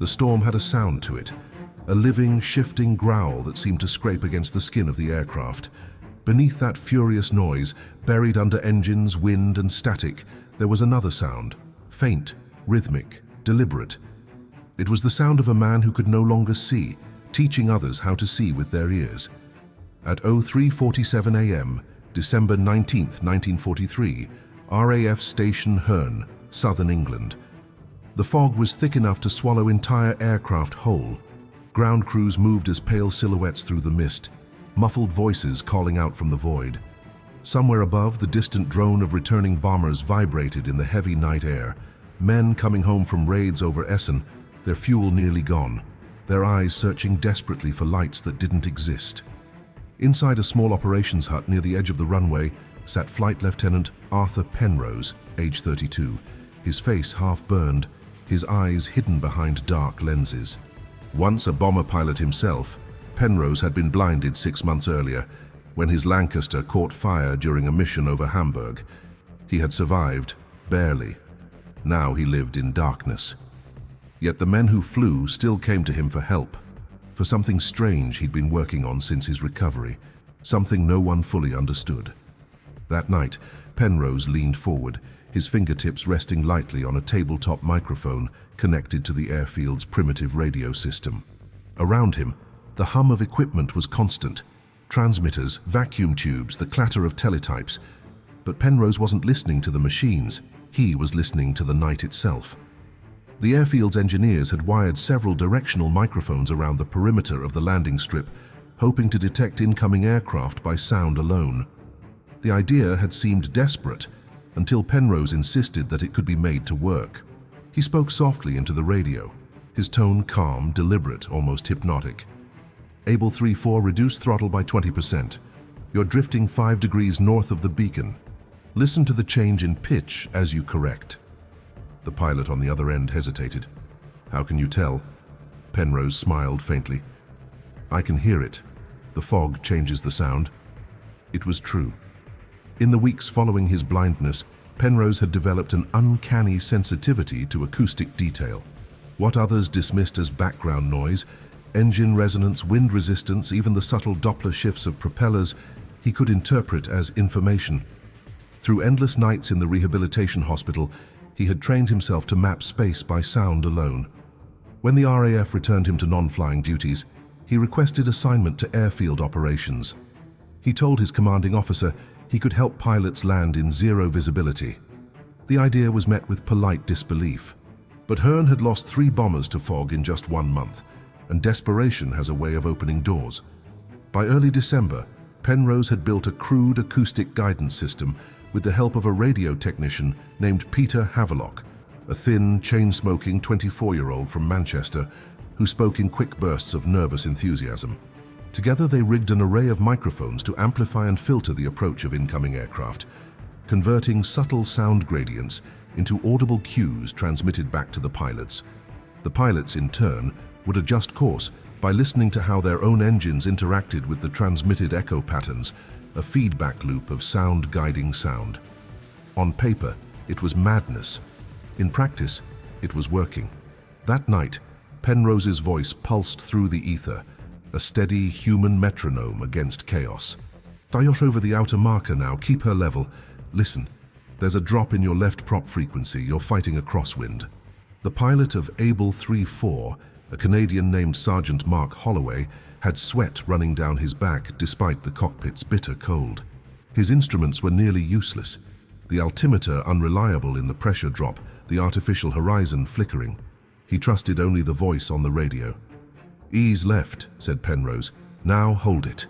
The storm had a sound to it, a living, shifting growl that seemed to scrape against the skin of the aircraft. Beneath that furious noise, buried under engines, wind, and static, there was another sound, faint, rhythmic, deliberate. It was the sound of a man who could no longer see, teaching others how to see with their ears. At 03:47 a.m., December 19, 1943, RAF Station Herne, southern England. The fog was thick enough to swallow entire aircraft whole. Ground crews moved as pale silhouettes through the mist, muffled voices calling out from the void. Somewhere above, the distant drone of returning bombers vibrated in the heavy night air. Men coming home from raids over Essen, their fuel nearly gone, their eyes searching desperately for lights that didn't exist. Inside a small operations hut near the edge of the runway sat Flight Lieutenant Arthur Penrose, age 32, his face half burned, his eyes hidden behind dark lenses. Once a bomber pilot himself, Penrose had been blinded 6 months earlier when his Lancaster caught fire during a mission over Hamburg. He had survived, barely. Now he lived in darkness. Yet the men who flew still came to him for help, for something strange he'd been working on since his recovery, something no one fully understood. That night, Penrose leaned forward, his fingertips resting lightly on a tabletop microphone connected to the airfield's primitive radio system. Around him, the hum of equipment was constant. Transmitters, vacuum tubes, the clatter of teletypes. But Penrose wasn't listening to the machines, he was listening to the night itself. The airfield's engineers had wired several directional microphones around the perimeter of the landing strip, hoping to detect incoming aircraft by sound alone. The idea had seemed desperate, until Penrose insisted that it could be made to work. He spoke softly into the radio, his tone calm, deliberate, almost hypnotic. Able 3-4, reduce throttle by 20%. You're drifting 5 degrees north of the beacon. Listen to the change in pitch as you correct. The pilot on the other end hesitated. How can you tell? Penrose smiled faintly. I can hear it. The fog changes the sound. It was true. In the weeks following his blindness, Penrose had developed an uncanny sensitivity to acoustic detail. What others dismissed as background noise, engine resonance, wind resistance, even the subtle Doppler shifts of propellers, he could interpret as information. Through endless nights in the rehabilitation hospital, he had trained himself to map space by sound alone. When the RAF returned him to non-flying duties, he requested assignment to airfield operations. He told his commanding officer he could help pilots land in zero visibility. The idea was met with polite disbelief. But Herne had lost 3 bombers to fog in just 1 month, and desperation has a way of opening doors. By early December, Penrose had built a crude acoustic guidance system with the help of a radio technician named Peter Havelock, a thin, chain-smoking 24-year-old from Manchester who spoke in quick bursts of nervous enthusiasm. Together they rigged an array of microphones to amplify and filter the approach of incoming aircraft, converting subtle sound gradients into audible cues transmitted back to the pilots. The pilots, in turn, would adjust course by listening to how their own engines interacted with the transmitted echo patterns, a feedback loop of sound guiding sound. On paper, it was madness. In practice, it was working. That night, Penrose's voice pulsed through the ether, a steady human metronome against chaos. Diot over the outer marker now, keep her level. Listen, there's a drop in your left prop frequency, you're fighting a crosswind. The pilot of Able 3-4, a Canadian named Sergeant Mark Holloway, had sweat running down his back despite the cockpit's bitter cold. His instruments were nearly useless, the altimeter unreliable in the pressure drop, the artificial horizon flickering. He trusted only the voice on the radio. Ease left, said Penrose. Now hold it.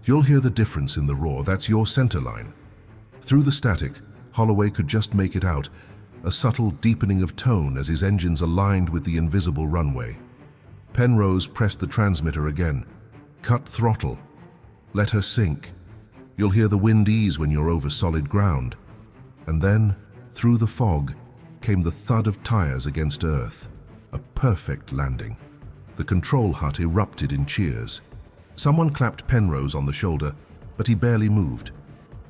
You'll hear the difference in the roar, that's your center line. Through the static, Holloway could just make it out, a subtle deepening of tone as his engines aligned with the invisible runway. Penrose pressed the transmitter again. Cut throttle. Let her sink. You'll hear the wind ease when you're over solid ground. And then, through the fog, came the thud of tires against earth. A perfect landing. The control hut erupted in cheers. Someone clapped Penrose on the shoulder, but he barely moved.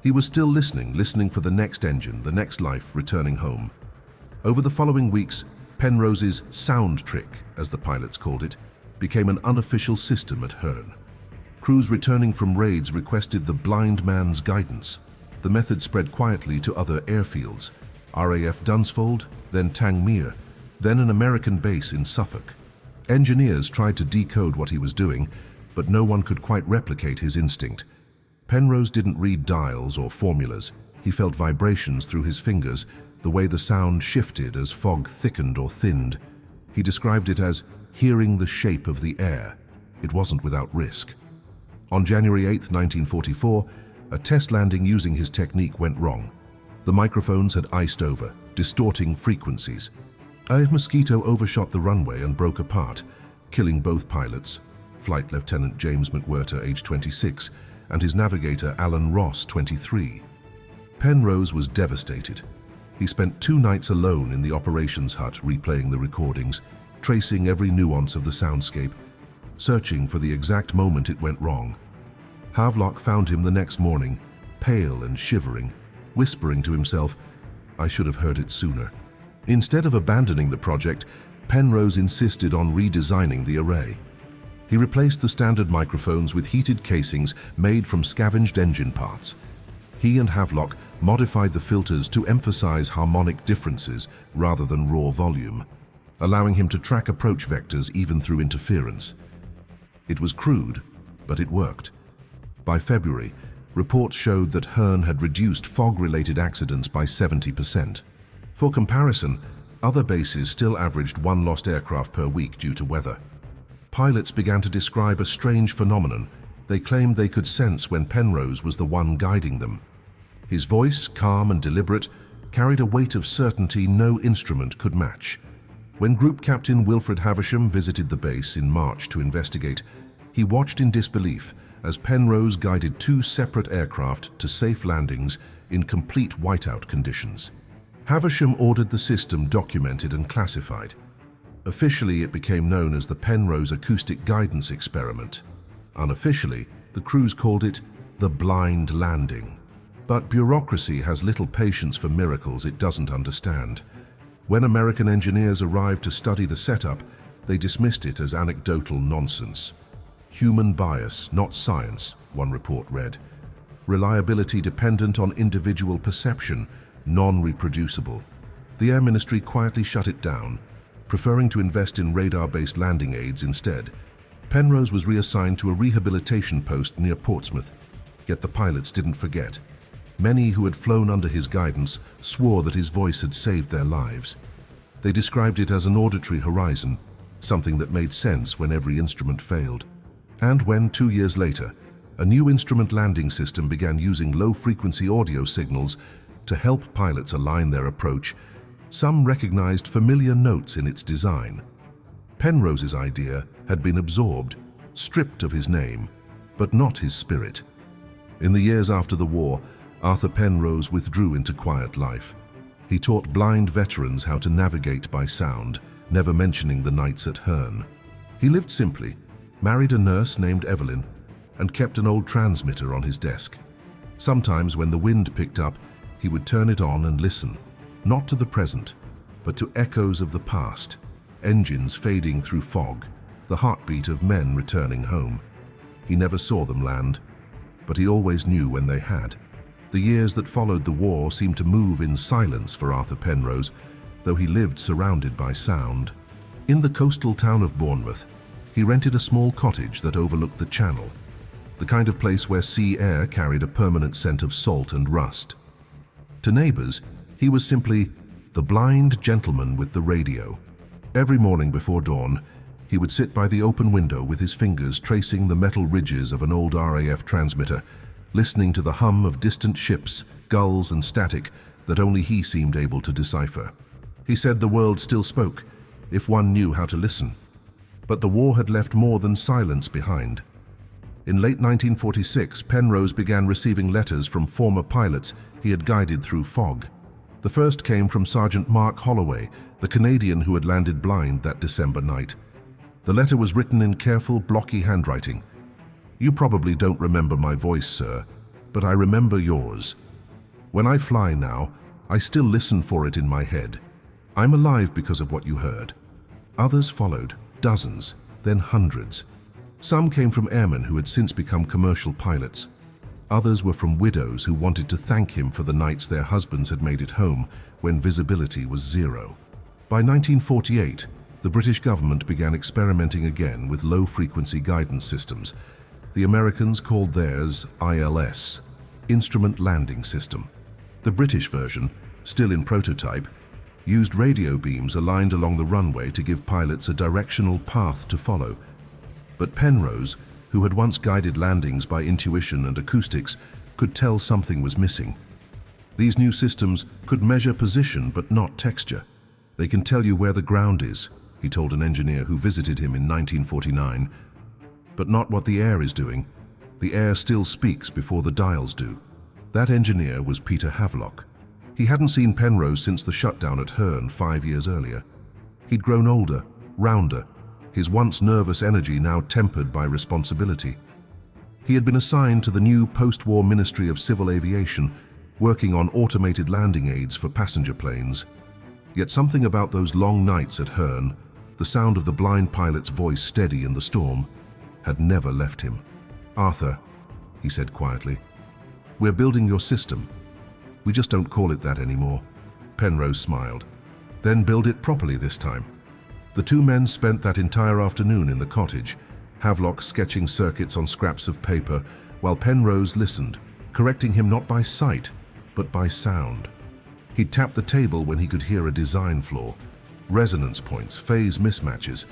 He was still listening for the next engine, the next life returning home. Over the following weeks, Penrose's sound trick, as the pilots called it, became an unofficial system at Herne. Crews returning from raids requested the blind man's guidance. The method spread quietly to other airfields, RAF Dunsfold, then Tangmere, then an American base in Suffolk. Engineers tried to decode what he was doing, but no one could quite replicate his instinct. Penrose didn't read dials or formulas. He felt vibrations through his fingers, the way the sound shifted as fog thickened or thinned. He described it as hearing the shape of the air. It wasn't without risk. On January 8, 1944, a test landing using his technique went wrong. The microphones had iced over, distorting frequencies. A mosquito overshot the runway and broke apart, killing both pilots, Flight Lieutenant James McWhirter, age 26, and his navigator Alan Ross, 23. Penrose was devastated. He spent 2 nights alone in the operations hut replaying the recordings, tracing every nuance of the soundscape, searching for the exact moment it went wrong. Havelock found him the next morning, pale and shivering, whispering to himself, "I should have heard it sooner." Instead of abandoning the project, Penrose insisted on redesigning the array. He replaced the standard microphones with heated casings made from scavenged engine parts. He and Havelock modified the filters to emphasize harmonic differences rather than raw volume, allowing him to track approach vectors even through interference. It was crude, but it worked. By February, reports showed that Herne had reduced fog-related accidents by 70%. For comparison, other bases still averaged 1 lost aircraft per week due to weather. Pilots began to describe a strange phenomenon. They claimed they could sense when Penrose was the one guiding them. His voice, calm and deliberate, carried a weight of certainty no instrument could match. When Group Captain Wilfred Havisham visited the base in March to investigate, he watched in disbelief as Penrose guided 2 separate aircraft to safe landings in complete whiteout conditions. Havisham ordered the system documented and classified. Officially, it became known as the Penrose Acoustic Guidance Experiment. Unofficially, the crews called it the Blind Landing. But bureaucracy has little patience for miracles it doesn't understand. When American engineers arrived to study the setup, they dismissed it as anecdotal nonsense. Human bias, not science, one report read. Reliability dependent on individual perception, non-reproducible. The Air Ministry quietly shut it down, preferring to invest in radar-based landing aids instead. Penrose was reassigned to a rehabilitation post near Portsmouth, yet the pilots didn't forget. Many who had flown under his guidance swore that his voice had saved their lives. They described it as an auditory horizon, something that made sense when every instrument failed. And when, 2 years later, a new instrument landing system began using low-frequency audio signals to help pilots align their approach, some recognized familiar notes in its design. Penrose's idea had been absorbed, stripped of his name, but not his spirit. In the years after the war, Arthur Penrose withdrew into quiet life. He taught blind veterans how to navigate by sound, never mentioning the nights at Herne. He lived simply, married a nurse named Evelyn, and kept an old transmitter on his desk. Sometimes when the wind picked up, he would turn it on and listen, not to the present, but to echoes of the past, engines fading through fog, the heartbeat of men returning home. He never saw them land, but he always knew when they had. The years that followed the war seemed to move in silence for Arthur Penrose, though he lived surrounded by sound. In the coastal town of Bournemouth, he rented a small cottage that overlooked the channel, the kind of place where sea air carried a permanent scent of salt and rust. To neighbors, he was simply the blind gentleman with the radio. Every morning before dawn, he would sit by the open window with his fingers tracing the metal ridges of an old RAF transmitter, listening to the hum of distant ships, gulls and static that only he seemed able to decipher. He said the world still spoke, if one knew how to listen. But the war had left more than silence behind. In late 1946, Penrose began receiving letters from former pilots he had guided through fog. The first came from Sergeant Mark Holloway, the Canadian who had landed blind that December night. The letter was written in careful, blocky handwriting. "You probably don't remember my voice, sir, but I remember yours. When I fly now, I still listen for it in my head. I'm alive because of what you heard." Others followed, dozens, then hundreds. Some came from airmen who had since become commercial pilots. Others were from widows who wanted to thank him for the nights their husbands had made it home when visibility was zero. By 1948, the British government began experimenting again with low-frequency guidance systems. The Americans called theirs ILS, Instrument Landing System. The British version, still in prototype, used radio beams aligned along the runway to give pilots a directional path to follow. But Penrose, who had once guided landings by intuition and acoustics, could tell something was missing. These new systems could measure position but not texture. "They can tell you where the ground is," he told an engineer who visited him in 1949, "but not what the air is doing. The air still speaks before the dials do." That engineer was Peter Havelock. He hadn't seen Penrose since the shutdown at Herne 5 years earlier. He'd grown older, rounder, his once nervous energy now tempered by responsibility. He had been assigned to the new post-war Ministry of Civil Aviation, working on automated landing aids for passenger planes. Yet something about those long nights at Herne, the sound of the blind pilot's voice steady in the storm, had never left him. "Arthur," he said quietly, "we're building your system. We just don't call it that anymore." Penrose smiled. "Then build it properly this time." The two men spent that entire afternoon in the cottage, Havelock sketching circuits on scraps of paper, while Penrose listened, correcting him not by sight, but by sound. He'd tap the table when he could hear a design flaw, resonance points, phase mismatches,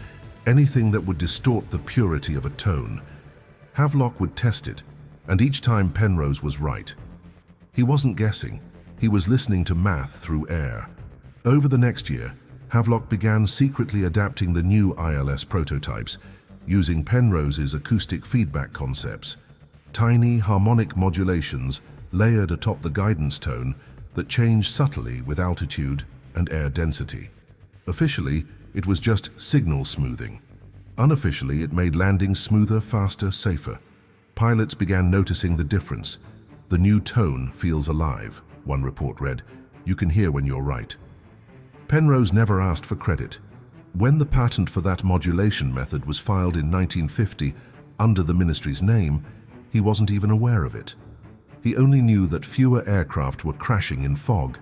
anything that would distort the purity of a tone. Havelock would test it, and each time Penrose was right. He wasn't guessing, he was listening to math through air. Over the next year, Havelock began secretly adapting the new ILS prototypes, using Penrose's acoustic feedback concepts, tiny harmonic modulations layered atop the guidance tone that changed subtly with altitude and air density. Officially, it was just signal smoothing. Unofficially, it made landings smoother, faster, safer. Pilots began noticing the difference. "The new tone feels alive," one report read. "You can hear when you're right." Penrose never asked for credit. When the patent for that modulation method was filed in 1950 under the ministry's name, he wasn't even aware of it. He only knew that fewer aircraft were crashing in fog.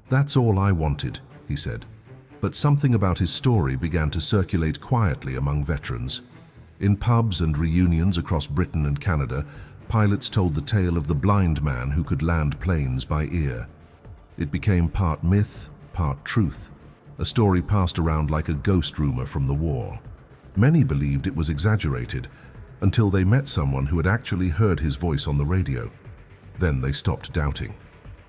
"That's all I wanted," he said. But something about his story began to circulate quietly among veterans. In pubs and reunions across Britain and Canada, pilots told the tale of the blind man who could land planes by ear. It became part myth, part truth, a story passed around like a ghost rumor from the war. Many believed it was exaggerated until they met someone who had actually heard his voice on the radio. Then they stopped doubting.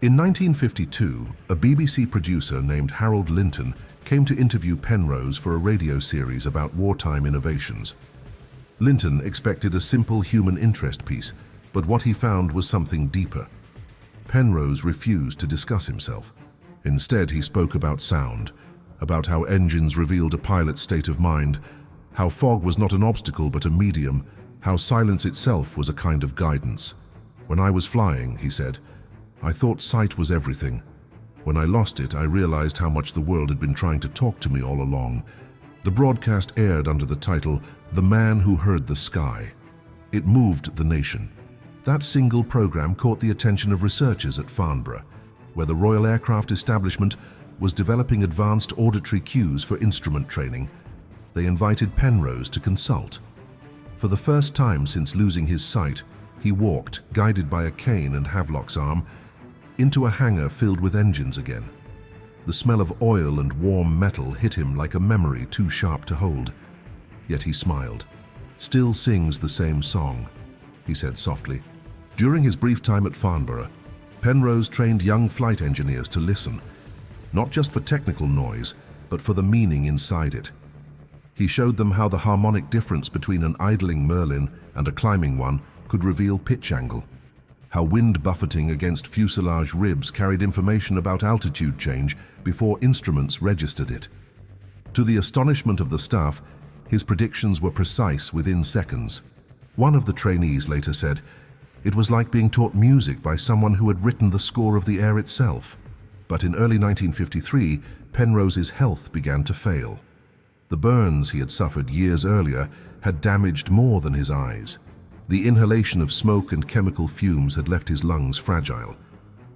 In 1952, a BBC producer named Harold Linton came to interview Penrose for a radio series about wartime innovations. Linton expected a simple human interest piece, but what he found was something deeper. Penrose refused to discuss himself. Instead, he spoke about sound, about how engines revealed a pilot's state of mind, how fog was not an obstacle but a medium, how silence itself was a kind of guidance. "When I was flying," he said, "I thought sight was everything. When I lost it, I realized how much the world had been trying to talk to me all along." The broadcast aired under the title, "The Man Who Heard the Sky." It moved the nation. That single program caught the attention of researchers at Farnborough, where the Royal Aircraft Establishment was developing advanced auditory cues for instrument training. They invited Penrose to consult. For the first time since losing his sight, he walked, guided by a cane and Havelock's arm, into a hangar filled with engines again. The smell of oil and warm metal hit him like a memory too sharp to hold. Yet he smiled. "Still sings the same song," he said softly. During his brief time at Farnborough, Penrose trained young flight engineers to listen, not just for technical noise, but for the meaning inside it. He showed them how the harmonic difference between an idling Merlin and a climbing one could reveal pitch angle, how wind buffeting against fuselage ribs carried information about altitude change before instruments registered it. To the astonishment of the staff, his predictions were precise within seconds. One of the trainees later said, "It was like being taught music by someone who had written the score of the air itself." but in early 1953, Penrose's health began to fail. The burns he had suffered years earlier had damaged more than his eyes. The inhalation of smoke and chemical fumes had left his lungs fragile.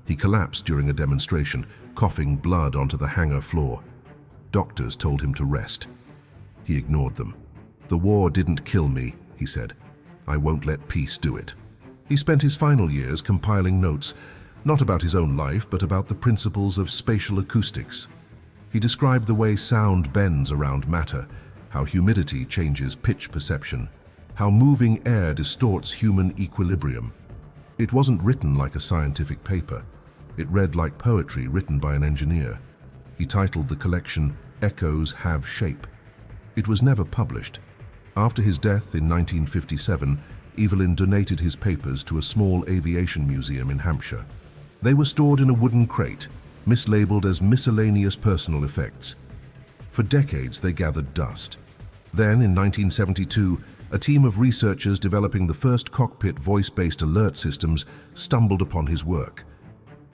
He collapsed during a demonstration, coughing blood onto the hangar floor. Doctors told him to rest. He ignored them. "The war didn't kill me," he said. "I won't let peace do it." He spent his final years compiling notes, not about his own life, but about the principles of spatial acoustics. He described the way sound bends around matter, how humidity changes pitch perception, how moving air distorts human equilibrium. It wasn't written like a scientific paper. It read like poetry written by an engineer. He titled the collection, "Echoes Have Shape." It was never published. After his death in 1957, Evelyn donated his papers to a small aviation museum in Hampshire. They were stored in a wooden crate, mislabeled as miscellaneous personal effects. For decades, they gathered dust. Then, in 1972, a team of researchers developing the first cockpit voice-based alert systems stumbled upon his work.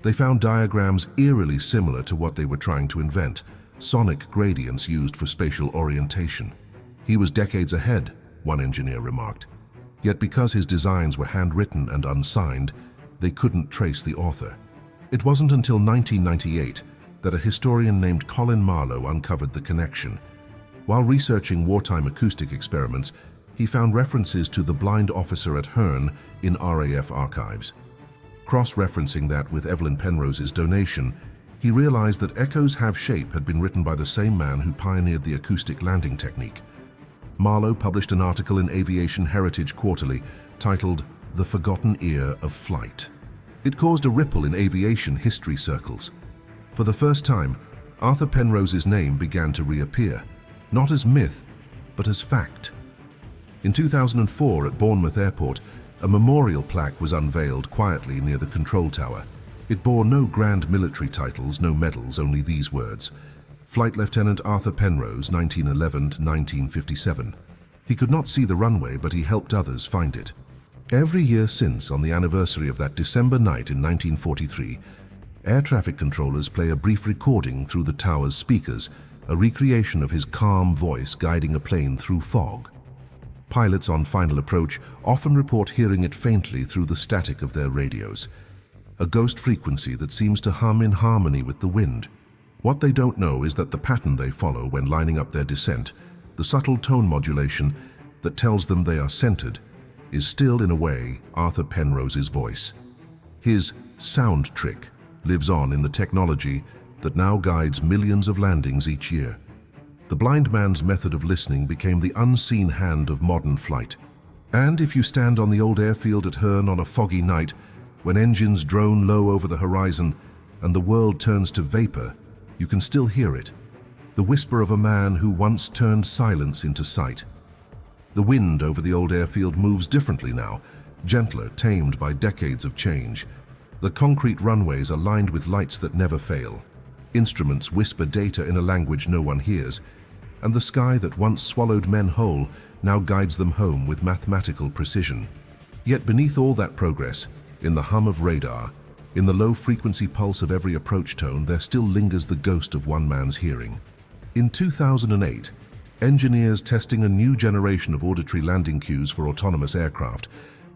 They found diagrams eerily similar to what they were trying to invent, sonic gradients used for spatial orientation. He was decades ahead, one engineer remarked. Yet because his designs were handwritten and unsigned, they couldn't trace the author. It wasn't until 1998 that a historian named Colin Marlowe uncovered the connection. While researching wartime acoustic experiments, he found references to the blind officer at Herne in RAF archives. Cross-referencing that with Evelyn Penrose's donation, he realized that Echoes Have Shape had been written by the same man who pioneered the acoustic landing technique. Marlowe published an article in Aviation Heritage Quarterly titled "The Forgotten Ear of Flight." It caused a ripple in aviation history circles. For the first time, Arthur Penrose's name began to reappear, not as myth, but as fact. In 2004 at Bournemouth Airport, a memorial plaque was unveiled quietly near the control tower. It bore no grand military titles, no medals, only these words: Flight Lieutenant Arthur Penrose, 1911 to 1957. He could not see the runway, but he helped others find it. Every year since, on the anniversary of that December night in 1943, air traffic controllers play a brief recording through the tower's speakers, a recreation of his calm voice guiding a plane through fog. Pilots on final approach often report hearing it faintly through the static of their radios, a ghost frequency that seems to hum in harmony with the wind. What they don't know is that the pattern they follow when lining up their descent, the subtle tone modulation that tells them they are centered, is still, in a way, Arthur Penrose's voice. His sound trick lives on in the technology that now guides millions of landings each year. The blind man's method of listening became the unseen hand of modern flight. And if you stand on the old airfield at Herne on a foggy night, when engines drone low over the horizon and the world turns to vapor, you can still hear it, the whisper of a man who once turned silence into sight. The wind over the old airfield moves differently now, gentler, tamed by decades of change. The concrete runways are lined with lights that never fail. Instruments whisper data in a language no one hears, and the sky that once swallowed men whole now guides them home with mathematical precision. Yet beneath all that progress, in the hum of radar, in the low-frequency pulse of every approach tone, there still lingers the ghost of one man's hearing. In 2008, engineers testing a new generation of auditory landing cues for autonomous aircraft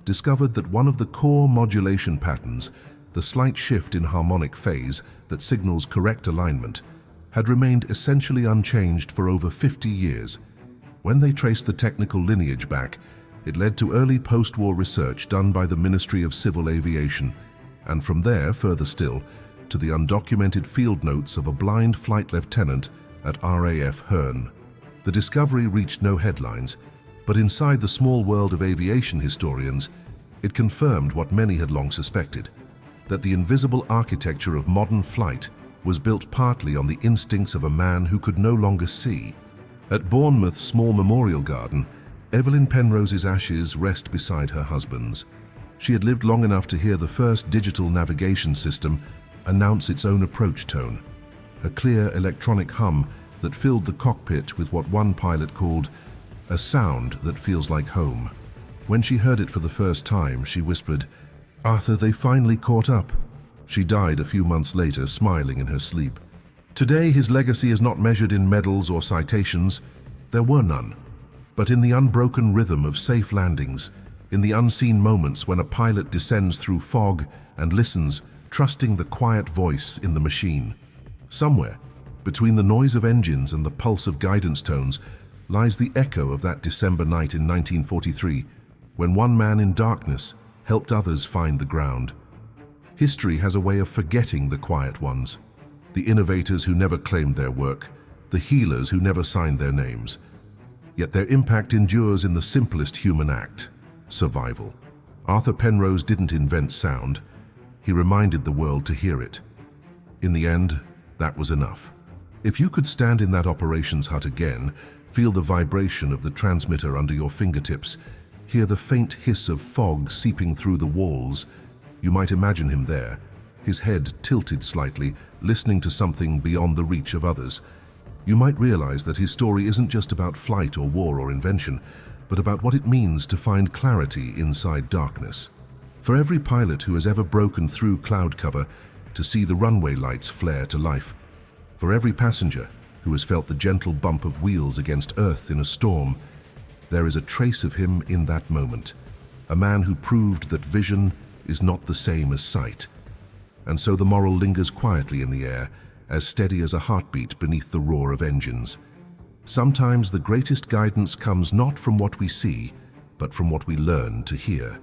discovered that one of the core modulation patterns, the slight shift in harmonic phase that signals correct alignment, had remained essentially unchanged for over 50 years. When they traced the technical lineage back, it led to early post-war research done by the Ministry of Civil Aviation, and from there, further still, to the undocumented field notes of a blind flight lieutenant at RAF Herne. The discovery reached no headlines, but inside the small world of aviation historians, it confirmed what many had long suspected, that the invisible architecture of modern flight was built partly on the instincts of a man who could no longer see. At Bournemouth's small memorial garden, Evelyn Penrose's ashes rest beside her husband's. She had lived long enough to hear the first digital navigation system announce its own approach tone, a clear electronic hum that filled the cockpit with what one pilot called a sound that feels like home. When she heard it for the first time, she whispered, "Arthur, they finally caught up. She died a few months later, smiling in her sleep. Today, his legacy is not measured in medals or citations. There were none. But in the unbroken rhythm of safe landings, in the unseen moments when a pilot descends through fog and listens, trusting the quiet voice in the machine. Somewhere, between the noise of engines and the pulse of guidance tones, lies the echo of that December night in 1943, when one man in darkness helped others find the ground. History has a way of forgetting the quiet ones, the innovators who never claimed their work, the healers who never signed their names. Yet their impact endures in the simplest human act: survival. Arthur Penrose didn't invent sound. He reminded the world to hear it. In the end, that was enough. If you could stand in that operations hut again, feel the vibration of the transmitter under your fingertips, hear the faint hiss of fog seeping through the walls, you might imagine him there, his head tilted slightly, listening to something beyond the reach of others. You might realize that his story isn't just about flight or war or invention, but about what it means to find clarity inside darkness. For every pilot who has ever broken through cloud cover to see the runway lights flare to life, for every passenger who has felt the gentle bump of wheels against earth in a storm, there is a trace of him in that moment, a man who proved that vision is not the same as sight. And so the moral lingers quietly in the air, as steady as a heartbeat beneath the roar of engines. Sometimes the greatest guidance comes not from what we see, but from what we learn to hear.